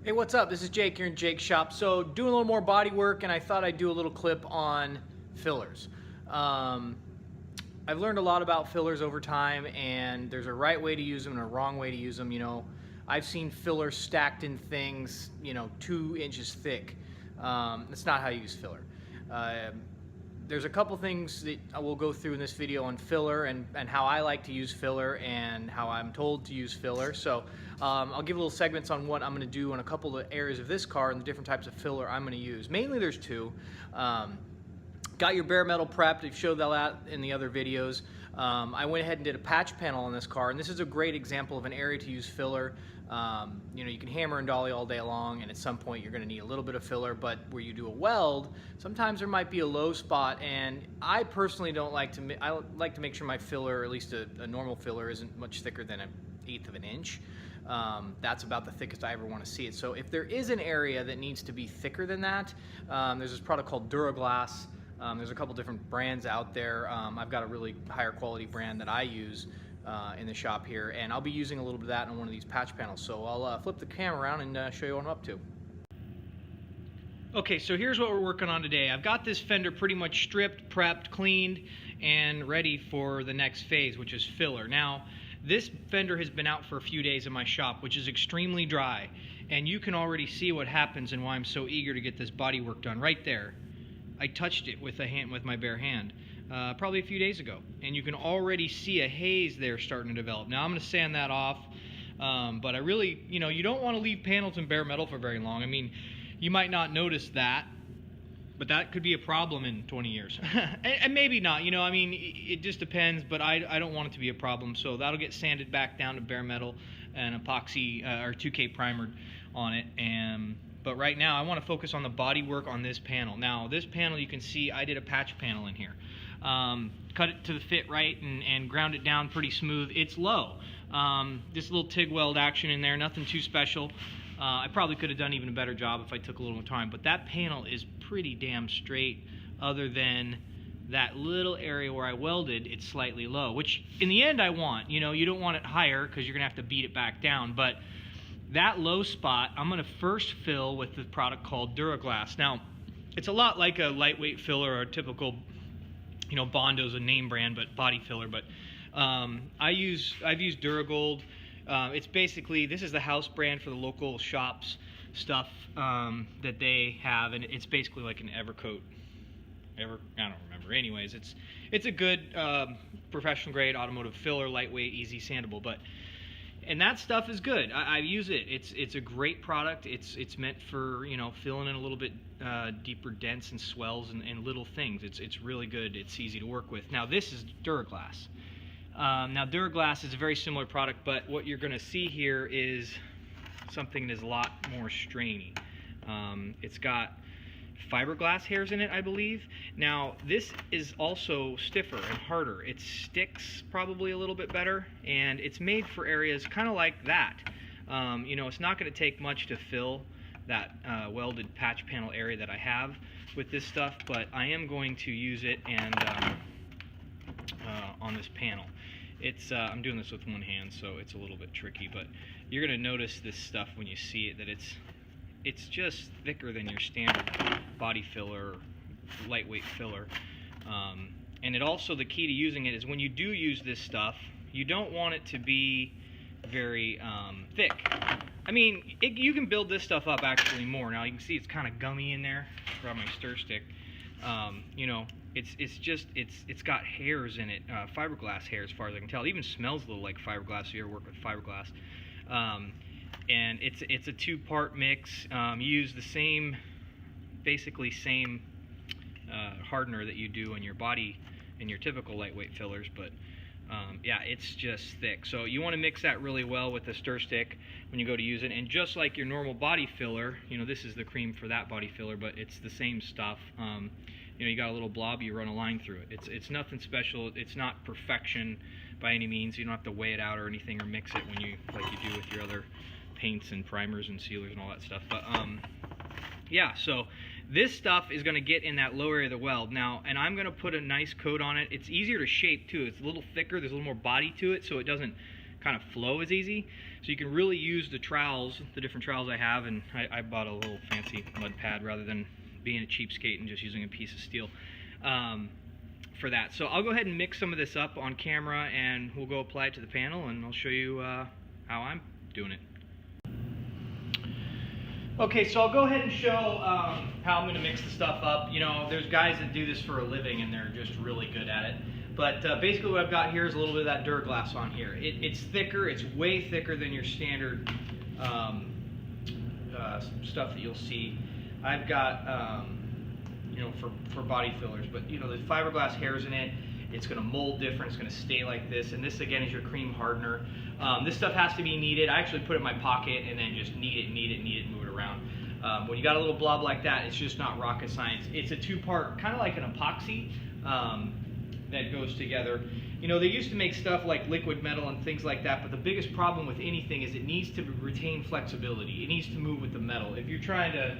Hey, what's up? This is Jake here in Jake's shop. So doing a little more body work, and I thought I'd do a little clip on fillers. Um, I've learned a lot about fillers over time, and there's a right way to use them and a wrong way to use them. I've seen fillers stacked in things, 2 inches thick. That's not how you use filler. Uh, there's a couple things that I will go through in this video on filler and how I like to use filler and how I'm told to use filler. So I'll give little segments on what I'm going to do on a couple of areas of this car and the different types of filler I'm going to use. Mainly there's two. Got your bare metal prepped. I've showed that in the other videos. I went ahead and did a patch panel on this car, and this is a great example of an area to use filler. You can hammer and dolly all day long, and at some point you're going to need a little bit of filler, but where you do a weld, sometimes there might be a low spot, and I personally don't like to, I like to make sure my filler, or at least a normal filler, isn't much thicker than 1/8 of an inch. That's about the thickest I ever want to see it. So if there is an area that needs to be thicker than that, there's this product called Duraglaas. There's a couple different brands out there. I've got a really higher quality brand that I use in the shop here, and I'll be using a little bit of that on one of these patch panels. So I'll flip the camera around and show you what I'm up to. Okay, so here's what we're working on today. I've got this fender pretty much stripped, prepped, cleaned, and ready for the next phase, which is filler. Now, this fender has been out for a few days in my shop, which is extremely dry, and you can already see what happens and why I'm so eager to get this body work done right there. I touched it with my bare hand probably a few days ago, and you can already see a haze there starting to develop. Now I'm going to sand that off, but I really, you don't want to leave panels in bare metal for very long. I mean, you might not notice that, but that could be a problem in 20 years. and maybe not, I mean, it just depends, but I don't want it to be a problem, so that'll get sanded back down to bare metal and epoxy or 2K primered on it. But right now I want to focus on the body work on this panel. Now this panel, you can see I did a patch panel in here. Cut it to the fit right and ground it down pretty smooth. It's low. This little TIG weld action in there, nothing too special. I probably could have done even a better job if I took a little more time, but that panel is pretty damn straight, other than that little area where I welded, it's slightly low, which in the end I want. You don't want it higher because you're going to have to beat it back down, but that low spot, I'm going to first fill with the product called Duraglaas. Now, it's a lot like a lightweight filler or a typical, Bondo's a name brand, but body filler. But I've used Duragold. It's basically, this is the house brand for the local shops stuff that they have, and it's basically like an Evercoat. I don't remember. Anyways, it's a good professional grade automotive filler, lightweight, easy sandable, and that stuff is good. I use it. It's a great product. It's meant for filling in a little bit deeper dents and swells and little things. It's really good. It's easy to work with. Now this is Duraglaas. Now Duraglaas is a very similar product, but what you're going to see here is something that is a lot more strainy. It's got fiberglass hairs in it, I believe. Now this is also stiffer and harder. It sticks probably a little bit better, and it's made for areas kind of like that. It's not going to take much to fill that welded patch panel area that I have with this stuff, but I am going to use it and on this panel. I'm doing this with one hand, so it's a little bit tricky, but you're going to notice this stuff when you see it, that it's just thicker than your standard body filler, lightweight filler. And it also, the key to using it is when you do use this stuff, you don't want it to be very thick. I mean, you can build this stuff up actually more. Now you can see it's kind of gummy in there. Grab my stir stick. It's got hairs in it, fiberglass hair as far as I can tell. It even smells a little like fiberglass if you ever work with fiberglass. And it's a two-part mix. You use the same hardener that you do in your body in your typical lightweight fillers, but yeah, it's just thick. So you want to mix that really well with the stir stick when you go to use it. And just like your normal body filler, this is the cream for that body filler, but it's the same stuff. You got a little blob, you run a line through it. It's nothing special. It's not perfection by any means. You don't have to weigh it out or anything or mix it when like you do with your other paints and primers and sealers and all that stuff. But yeah, so this stuff is going to get in that low area of the weld now, and I'm going to put a nice coat on it. It's easier to shape too. It's a little thicker. There's a little more body to it, so it doesn't kind of flow as easy. So you can really use the trowels, the different trowels I have, and I bought a little fancy mud pad rather than being a cheapskate and just using a piece of steel for that. So I'll go ahead and mix some of this up on camera, and we'll go apply it to the panel, and I'll show you how I'm doing it. Okay, so I'll go ahead and show how I'm going to mix the stuff up. You know, there's guys that do this for a living and they're just really good at it. But basically what I've got here is a little bit of that Duraglass on here. It's thicker, it's way thicker than your standard stuff that you'll see. I've got, you know, for body fillers, but you know, the fiberglass hairs in it, it's going to mold different, it's going to stay like this, and this again is your cream hardener. This stuff has to be kneaded. I actually put it in my pocket and then just knead it, move it around. When you got a little blob like that, it's just not rocket science. It's a two-part, kind of like an epoxy that goes together. You know, they used to make stuff like liquid metal and things like that, but the biggest problem with anything is it needs to retain flexibility. It needs to move with the metal. If you're trying to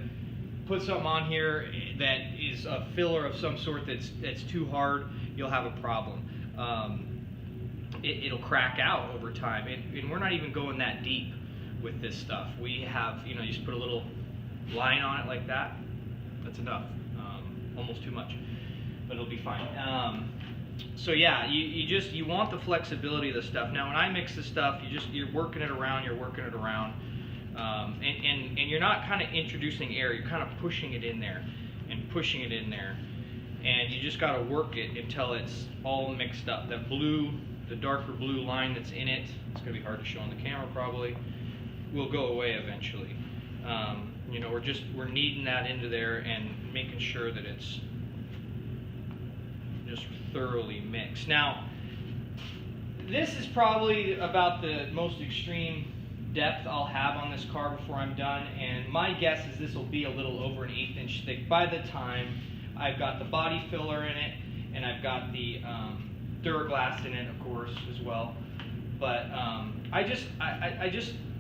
put something on here that is a filler of some sort that's too hard, you'll have a problem. It'll crack out over time, and we're not even going that deep with this stuff. We have, you know, you just put a little line on it like that. That's enough. Almost too much, but it'll be fine. So yeah, you want the flexibility of the stuff. Now when I mix the stuff, you're working it around, and you're not kind of introducing air. You're kind of pushing it in there and pushing it in there, and you just got to work it until it's all mixed up. That blue, the darker blue line that's in it, it's going to be hard to show on the camera probably, will go away eventually. You know, we're kneading that into there and making sure that it's just thoroughly mixed. Now, this is probably about the most extreme depth I'll have on this car before I'm done, and my guess is this will be a little over an 1/8 inch thick by the time I've got the body filler in it, and I've got the Duraglass in it, of course, as well. But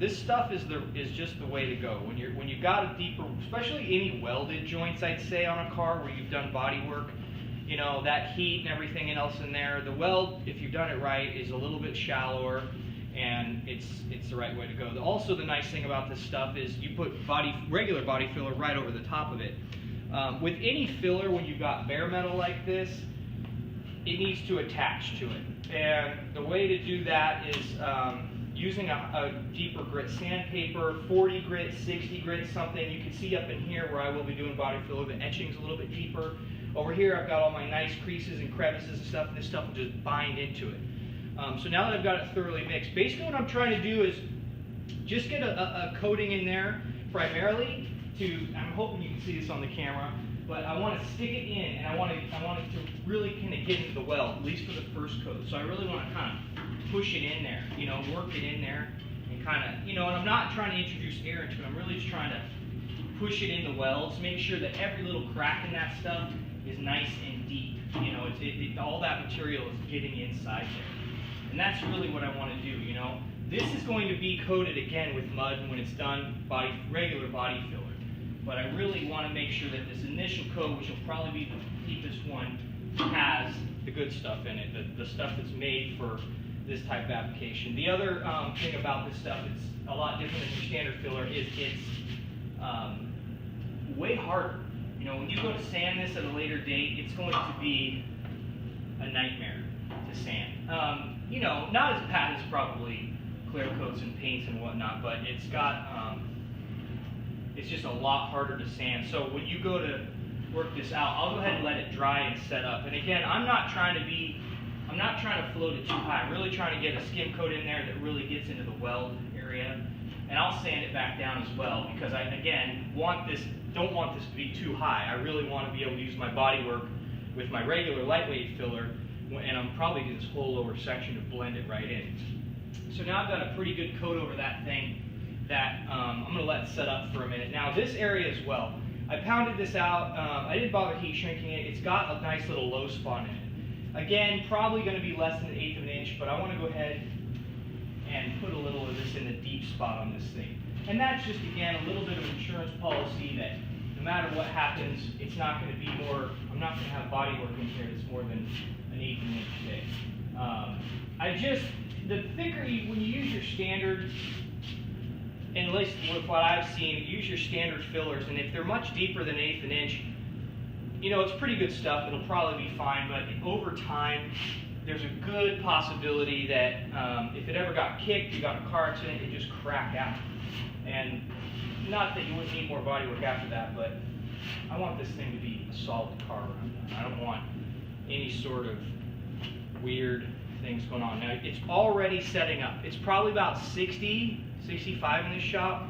this stuff is just the way to go when you've got a deeper, especially any welded joints, I'd say, on a car where you've done body work. You know, that heat and everything else in there. The weld, if you've done it right, is a little bit shallower, and it's the right way to go. Also, the nice thing about this stuff is you put regular body filler right over the top of it. With any filler, when you've got bare metal like this, it needs to attach to it. And the way to do that is using a deeper grit sandpaper, 40 grit, 60 grit, something. You can see up in here where I will be doing body filler, the etching's a little bit deeper. Over here I've got all my nice creases and crevices and stuff, and this stuff will just bind into it. So now that I've got it thoroughly mixed, basically what I'm trying to do is just get a coating in there primarily I'm hoping you can see this on the camera, but I want to stick it in, and I want it to really kind of get into the weld, at least for the first coat. So I really want to kind of push it in there, you know, work it in there, and kind of, you know, and I'm not trying to introduce air into it. I'm really just trying to push it in the welds, make sure that every little crack in that stuff is nice and deep. You know, all that material is getting inside there. And that's really what I want to do, you know. This is going to be coated again with mud when it's done, regular body filler. But I really want to make sure that this initial coat, which will probably be the deepest one, has the good stuff in it, the stuff that's made for this type of application. The other thing about this stuff, it's a lot different than your standard filler, is it's way harder. You know, when you go to sand this at a later date, it's going to be a nightmare to sand. You know, not as bad as probably clear coats and paints and whatnot, but it's got, it's just a lot harder to sand. So when you go to work this out, I'll go ahead and let it dry and set up. And again, I'm not trying to float it too high. I'm really trying to get a skim coat in there that really gets into the weld area. And I'll sand it back down as well, because I, again, don't want this to be too high. I really want to be able to use my body work with my regular lightweight filler, and I'm probably do this whole lower section to blend it right in. So now I've got a pretty good coat over that thing that I'm going to let set up for a minute. Now this area as well, I pounded this out. I didn't bother heat shrinking it. It's got a nice little low spot in it. Again, probably going to be less than 1/8 of an inch, but I want to go ahead and put a little of this in the deep spot on this thing. And that's just, again, a little bit of insurance policy that no matter what happens, it's not going to be more, I'm not going to have body work in here that's more than 1/8 of an inch thick. The thicker when you use your standard, and at least with what I've seen, use your standard fillers, and if they're much deeper than 1/8 of an inch, you know, it's pretty good stuff. It'll probably be fine, but over time, there's a good possibility that if it ever got kicked, you got in a car accident, it just crack out. And not that you wouldn't need more body work after that, but I want this thing to be a solid car around. I don't want any sort of weird things going on. Now, it's already setting up. It's probably about 60, 65 in this shop.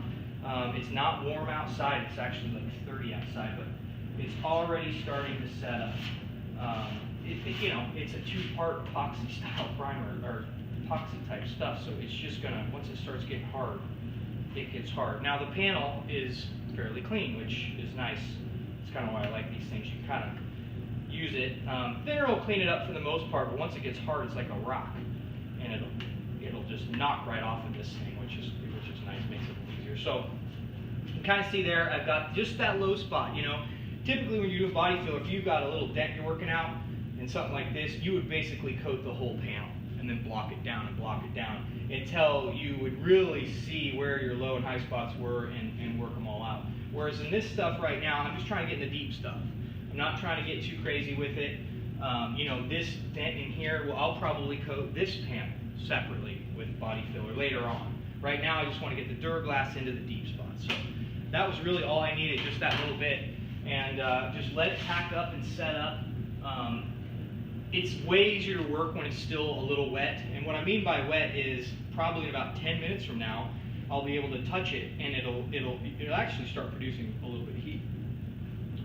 It's not warm outside. It's actually like 30 outside, but it's already starting to set up. You know, it's a 2-part epoxy style primer, or epoxy type stuff, so it's just gonna, once it starts getting hard, it gets hard. Now, the panel is fairly clean, which is nice. It's kind of why I like these things. You kind of use it. Thinner will clean it up for the most part, but once it gets hard, it's like a rock, and it'll just knock right off of this thing, which is nice, makes it a little easier. So you can kind of see there, I've got just that low spot. You know, typically when you do a body filler, if you've got a little dent you're working out and something like this, you would basically coat the whole panel and then block it down until you would really see where your low and high spots were and work them all out. Whereas in this stuff right now, I'm just trying to get in the deep stuff. I'm not trying to get too crazy with it. You know, this dent in here, well, I'll probably coat this panel separately with body filler later on. Right now, I just want to get the Duraglaas into the deep spots. So that was really all I needed, just that little bit. And just let it pack up and set up. It's way easier to work when it's still a little wet. And what I mean by wet is probably in about 10 minutes from now, I'll be able to touch it and it'll actually start producing a little bit of heat.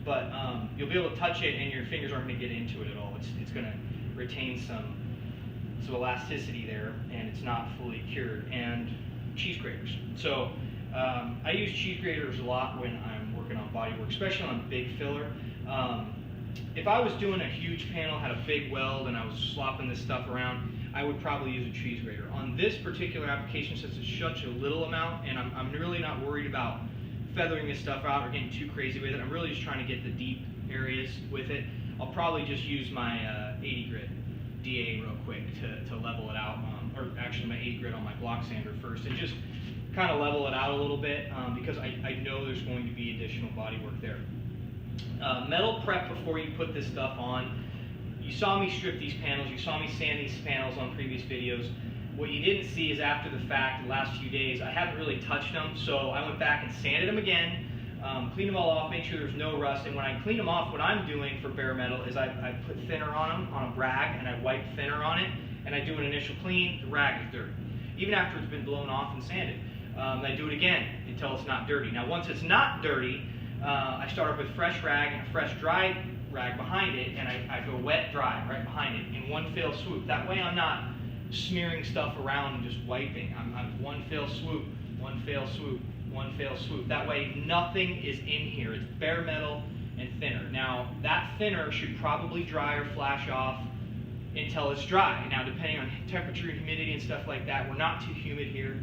But you'll be able to touch it and your fingers aren't going to get into it at all. It's going to retain some elasticity there, and it's not fully cured. And cheese graters. So I use cheese graters a lot when I'm working on body work, especially on big filler. If I was doing a huge panel, had a big weld, and I was slopping this stuff around, I would probably use a cheese grater. On this particular application, since it's such a little amount, and I'm really not worried about feathering this stuff out or getting too crazy with it, I'm really just trying to get the deep areas with it. I'll probably just use my 80 grit DA real quick to level it out, or actually my 80 grit on my block sander first, and just kind of level it out a little bit because I know there's going to be additional body work there. Metal prep before you put this stuff on. You saw me strip these panels, you saw me sand these panels on previous videos. What you didn't see is after the fact, the last few days, I haven't really touched them, so I went back and sanded them again, cleaned them all off, made sure there's no rust, and when I clean them off, what I'm doing for bare metal is I put thinner on them, on a rag, and I wipe thinner on it, and I do an initial clean. The rag is dirty. Even after it's been blown off and sanded. I do it again until it's not dirty. Now once it's not dirty, I start off with fresh rag and a fresh dry rag behind it, and I go wet dry right behind it in one fell swoop. That way I'm not smearing stuff around and just wiping. I'm one fell swoop, one fell swoop, one fell swoop. That way nothing is in here. It's bare metal and thinner. Now that thinner should probably dry or flash off until it's dry. Now depending on temperature and humidity and stuff like that, we're not too humid here,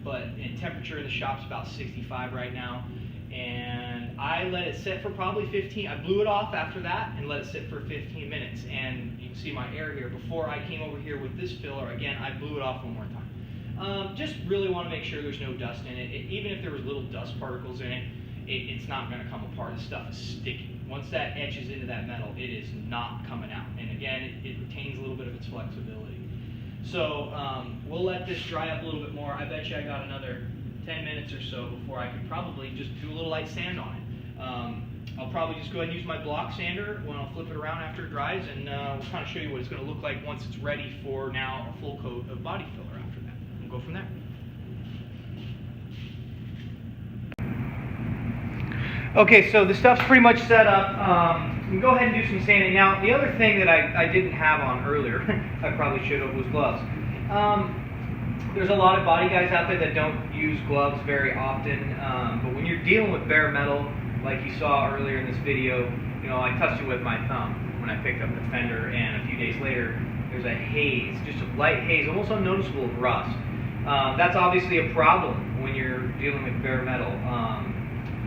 but temperature in the shop's about 65 right now. And I let it sit for probably 15. I blew it off after that and let it sit for 15 minutes. And you can see my air here. Before I came over here with this filler, again, I blew it off one more time. Just really want to make sure there's no dust in it. Even if there was little dust particles in it, it's not going to come apart. This stuff is sticky. Once that etches into that metal, it is not coming out. And again, it retains a little bit of its flexibility. So we'll let this dry up a little bit more. I bet you I got another 10 minutes or so before I could probably just do a little light sand on it. I'll probably just go ahead and use my block sander when I'll flip it around after it dries, and we'll kind of show you what it's going to look like once it's ready for now a full coat of body filler after that. We'll go from there. Okay, so the stuff's pretty much set up. We can go ahead and do some sanding. Now, the other thing that I didn't have on earlier, I probably should have, was gloves. There's a lot of body guys out there that don't use gloves very often, but when you're dealing with bare metal, like you saw earlier in this video, you know, I touched it with my thumb when I picked up the fender, and a few days later, there's a haze, just a light haze, almost unnoticeable of rust. That's obviously a problem when you're dealing with bare metal.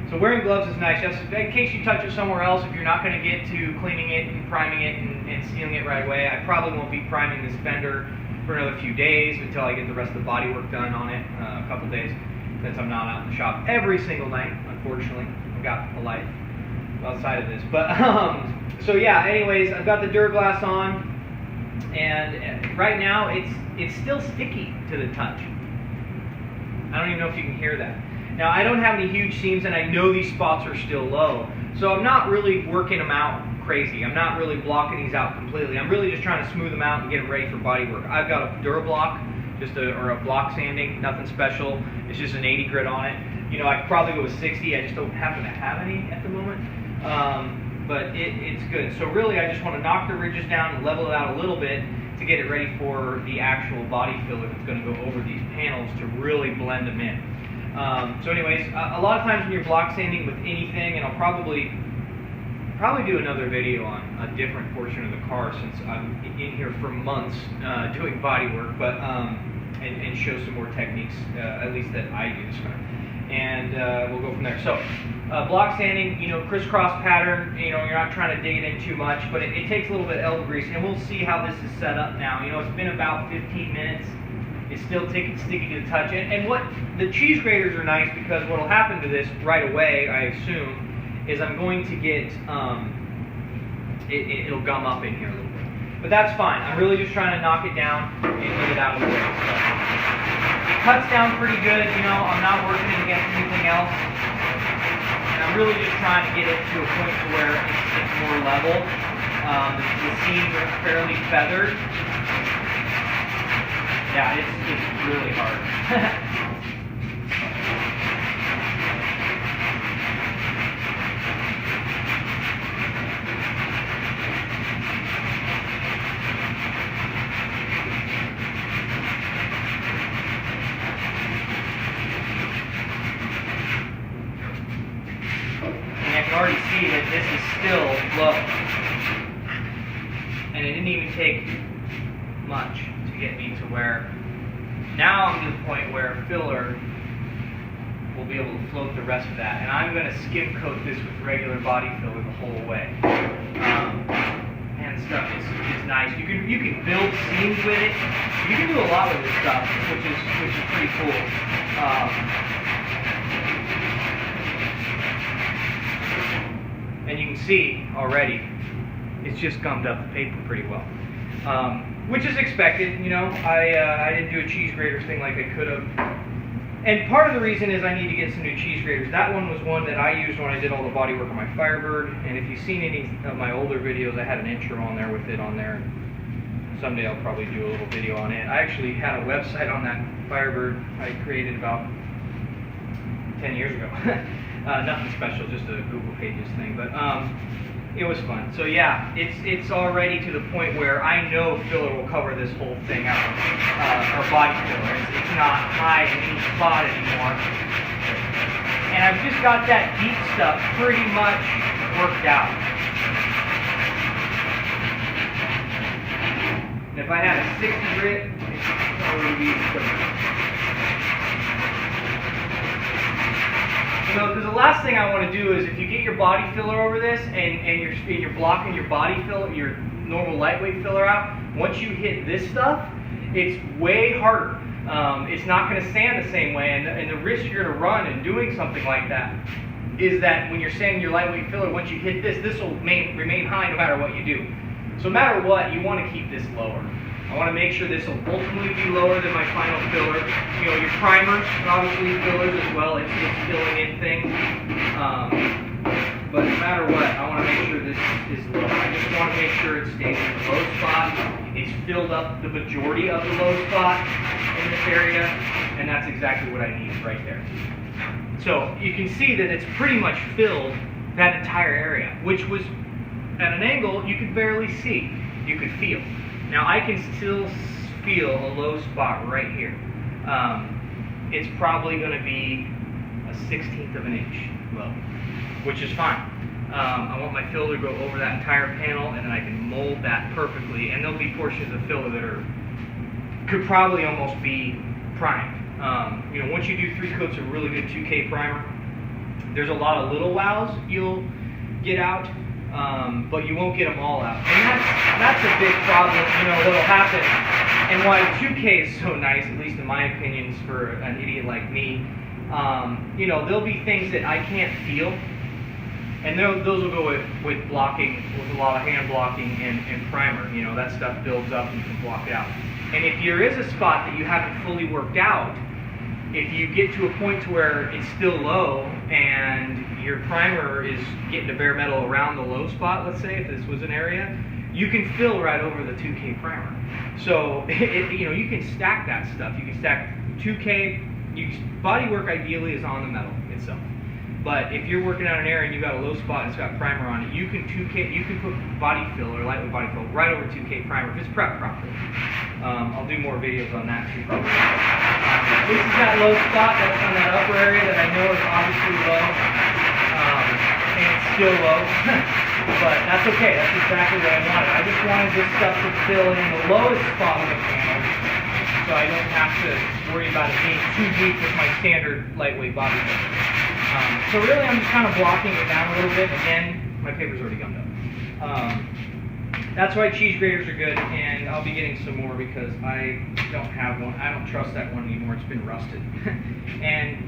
So wearing gloves is nice, just in case you touch it somewhere else. If you're not going to get to cleaning it and priming it and sealing it right away, I probably won't be priming this fender for another few days until I get the rest of the body work done on it, a couple days, since I'm not out in the shop every single night, unfortunately. I've got a life outside of this. But, so yeah, anyways, I've got the Duraglass on, and right now it's still sticky to the touch. I don't even know if you can hear that. Now, I don't have any huge seams, and I know these spots are still low, so I'm not really working them out crazy. I'm not really blocking these out completely. I'm really just trying to smooth them out and get them ready for body work. I've got a Durablock, or a block sanding, nothing special. It's just an 80 grit on it. You know, I could probably go with 60. I just don't happen to have any at the moment, but it's good. So really, I just want to knock the ridges down and level it out a little bit to get it ready for the actual body filler that's going to go over these panels to really blend them in. So anyways, a lot of times when you're block sanding with anything, and I'll probably do another video on a different portion of the car since I'm in here for months doing body work, but and show some more techniques, at least that I use, and we'll go from there. So block sanding, you know, crisscross pattern, you know, you're not trying to dig it in too much, but it takes a little bit of elbow grease, and we'll see how this is set up now. You know, it's been about 15 minutes. It's still sticky to the touch. And what the cheese graters are nice, because what will happen to this right away, I assume, is I'm going to get, it'll gum up in here a little bit. But that's fine. I'm really just trying to knock it down and get it out of the way. So, it cuts down pretty good, you know, I'm not working it against anything else. And I'm really just trying to get it to a point to where it's more level. The seams are fairly feathered. Yeah, it's really hard. And I can already see that this is still low. And it didn't even take much to get me to where now I'm to the point where filler will be able to float the rest of that, and I'm going to skim coat this with regular body filler the whole way. And stuff is nice. You can build seams with it. You can do a lot with this stuff, which is pretty cool. And you can see already it's just gummed up the paper pretty well. Which is expected, you know. I didn't do a cheese grater thing like I could have. And part of the reason is I need to get some new cheese graters. That one was one that I used when I did all the body work on my Firebird. And if you've seen any of my older videos, I had an intro on there with it on there. Someday I'll probably do a little video on it. I actually had a website on that Firebird I created about 10 years ago. Nothing special, just a Google Pages thing. But it was fun. So yeah, it's already to the point where I know filler will cover this whole thing out, or body filler. It's not high in any spot anymore. And I've just got that deep stuff pretty much worked out. And if I had a 60 grit, it would be quicker. Because the last thing I want to do is, if you get your body filler over this and you're blocking your body filler, your normal lightweight filler out, once you hit this stuff, it's way harder. It's not going to sand the same way, and the risk you're going to run in doing something like that is that when you're sanding your lightweight filler, once you hit this will remain high no matter what you do. So no matter what, you want to keep this lower. I want to make sure this will ultimately be lower than my final filler. You know, your primers are obviously fillers as well. It's filling in things. But no matter what, I want to make sure this is low. I just want to make sure it stays in the low spot. It's filled up the majority of the low spot in this area, and that's exactly what I need right there. So you can see that it's pretty much filled that entire area, which was at an angle you could barely see. You could feel. Now I can still feel a low spot right here. It's probably going to be a 1/16 of an inch low, which is fine. I want my filler to go over that entire panel, and then I can mold that perfectly. And there'll be portions of filler that could probably almost be primed. You know, once you do 3 coats of really good 2K primer, There's a lot of little wows you'll get out, but you won't get them all out. And that's a big problem, what'll happen, and why 2K is so nice, at least in my opinion, for an idiot like me. There'll be things that I can't feel, and those will go with blocking, with a lot of hand blocking and primer. That stuff builds up and you can block it out. And if there is a spot that you haven't fully worked out, if you get to a point to where it's still low and your primer is getting to bare metal around the low spot, let's say, if this was an area, you can fill right over the 2K primer. So, you can stack that stuff. You can stack 2K. Body work ideally is on the metal itself. But if you're working on an area and you've got a low spot and it's got primer on it, you can put body fill or lightweight body fill right over 2K primer if it's prepped properly. I'll do more videos on that too probably. This is that low spot that's on that upper area that I know is obviously low. And it's still low. But that's okay, that's exactly what I wanted. I just wanted this stuff to fill in the lowest spot of the panel so I don't have to worry about it being too deep with my standard lightweight body fill. So really I'm just kind of blocking it down a little bit. Again, my paper's already gummed up. That's why cheese graters are good, and I'll be getting some more because I don't have one. I don't trust that one anymore. It's been rusted. And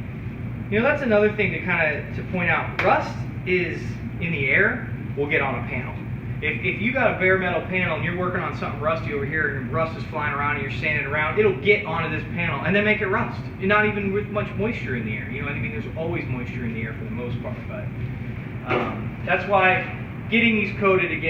that's another thing to point out. Rust is in the air, will get on a panel. If you got a bare metal panel and you're working on something rusty over here and rust is flying around and you're sanding it around, it'll get onto this panel and then make it rust. You're not even with much moisture in the air. There's always moisture in the air for the most part. But that's why getting these coated again.